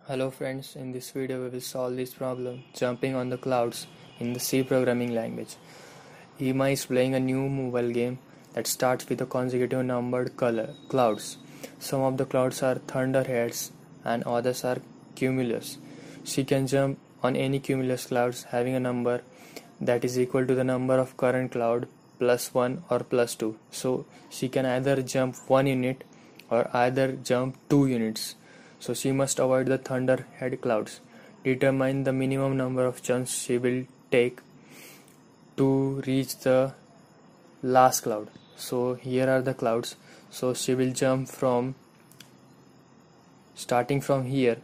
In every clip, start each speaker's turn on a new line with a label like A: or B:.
A: Hello friends, in this video we will solve this problem jumping on the clouds in the C programming language. Ema is playing a new mobile game that starts with a consecutive numbered clouds. Some of the clouds are thunderheads and others are cumulus. She can jump on any cumulus clouds having a number that is equal to the number of current cloud plus 1 or plus 2. So she can either jump 1 unit or either jump 2 units. So she must avoid the thunderhead clouds. Determine the minimum number of jumps she will take to reach the last cloud. So here are the clouds. So she will jump from starting from here.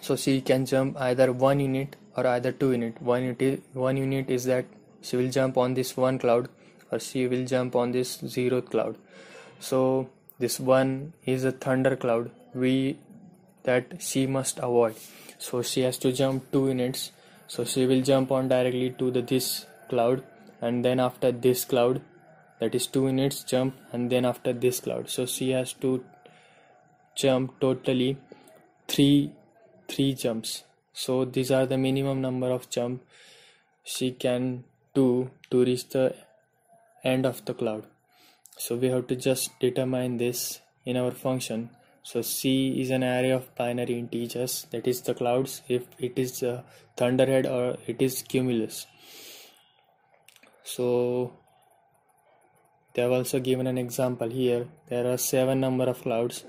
A: So she can jump either 1 unit or either 2 unit. 1 unit is that she will jump on this one cloud or she will jump on this 0th cloud. So this one is a thunder cloud that she must avoid. So she has to jump 2 units. So she will jump on directly to this cloud, and then after this cloud, that is 2 units jump, and then after this cloud. So she has to jump totally three jumps. So these are the minimum number of jump she can do to reach the end of the cloud. So we have to just determine this in our function. So C is an array of binary integers, that is the clouds, if it is a thunderhead or it is cumulus. So they have also given an example here. There are 7 number of clouds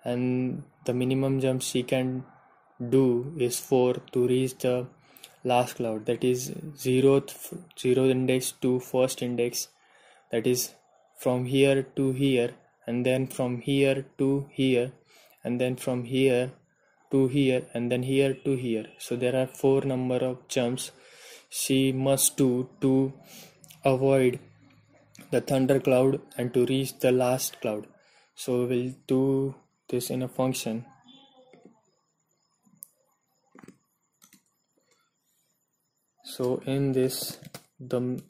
A: and the minimum jump she can do is 4 to reach the last cloud, that is 0th index to 1st index, that is from here to here, and then from here to here, and then from here to here, and then here to here. So there are 4 number of jumps she must do to avoid the thunder cloud and to reach the last cloud. So we will do this in a function. So in this, the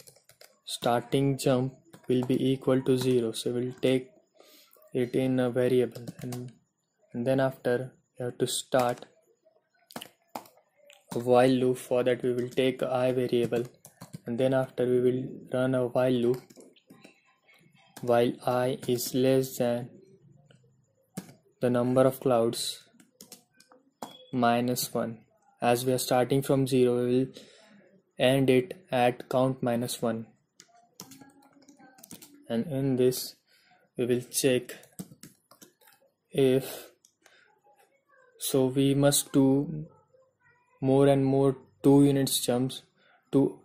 A: starting jump will be equal to 0. So we'll take it in a variable, and then after you have to start a while loop. For that we will take I variable, and then after we will run a while loop while I is less than the number of clouds minus 1. As we are starting from 0, we will end it at count minus 1, and in this we will check if, so we must do more and more 2 units jumps to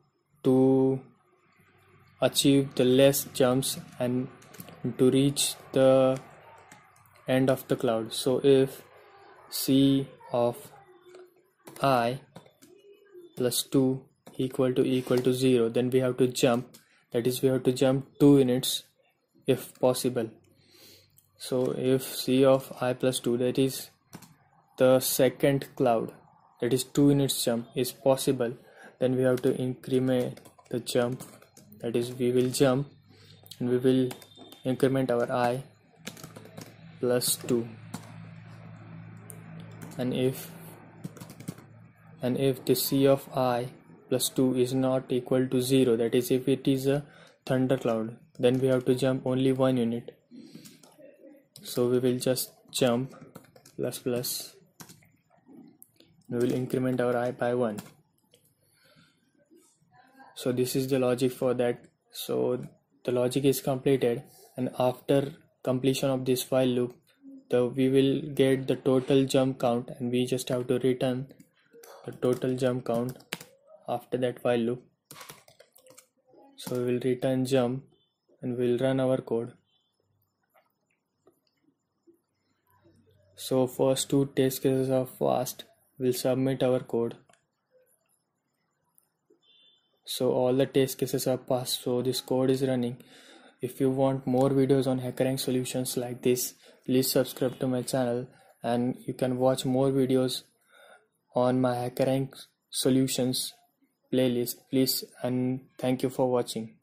A: achieve the less jumps and to reach the end of the cloud. So if C of I plus 2 equal to 0, then we have to jump, that is we have to jump 2 units if possible. So if C of I plus 2, that is the second cloud, that is 2 units jump, is possible, then we have to increment the jump, that is we will jump and we will increment our I plus 2, and if the C of I plus 2 is not equal to 0, that is if it is a thunder cloud, then we have to jump only 1 unit. So we will just jump plus we will increment our I by 1. So this is the logic for that. So the logic is completed, and after completion of this while loop, we will get the total jump count, and we just have to return the total jump count after that while loop. So we will return jump and we will run our code. So first 2 test cases are fast. We'll submit our code. So all the test cases are passed, so this code is running. If you want more videos on HackerRank solutions like this, please subscribe to my channel, and you can watch more videos on my HackerRank solutions playlist, please, and thank you for watching.